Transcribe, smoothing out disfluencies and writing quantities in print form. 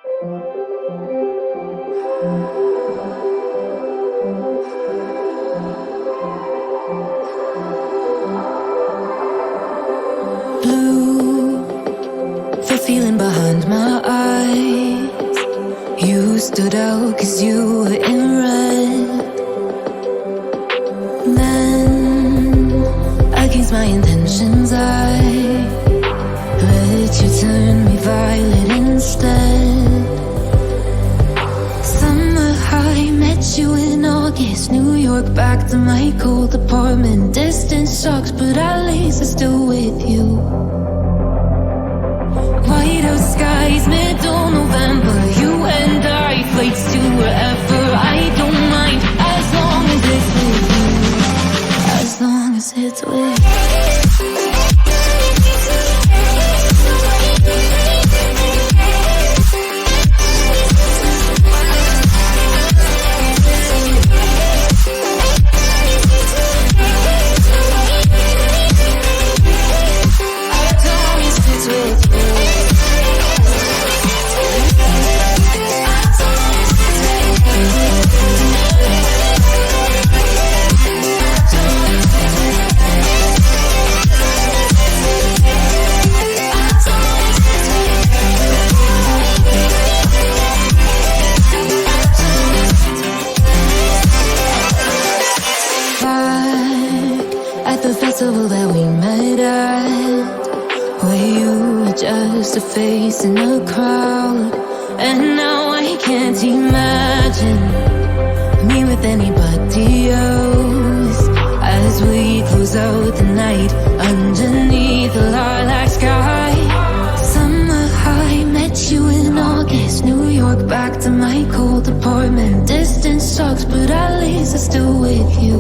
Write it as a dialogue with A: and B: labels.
A: Blue, the feeling behind my eyes. You stood out 'cause you were in red. Then, against my intentions, I let you turn me violet instead. Summer high, met you in August. New York, back to my cold apartment. Distance sucks, but at least I'm still with you. White out skies, middle November. You and I, flights to wherever. I don't mind, as long as it's with you. As long as it's with you. At the festival that we met at, where you were just a face in the crowd. And now I can't imagine me with anybody else. As we close out the night underneath the lilac sky. Summer high, met you in August. New York, back to my cold apartment. Distance sucks, but at least I'm still with you.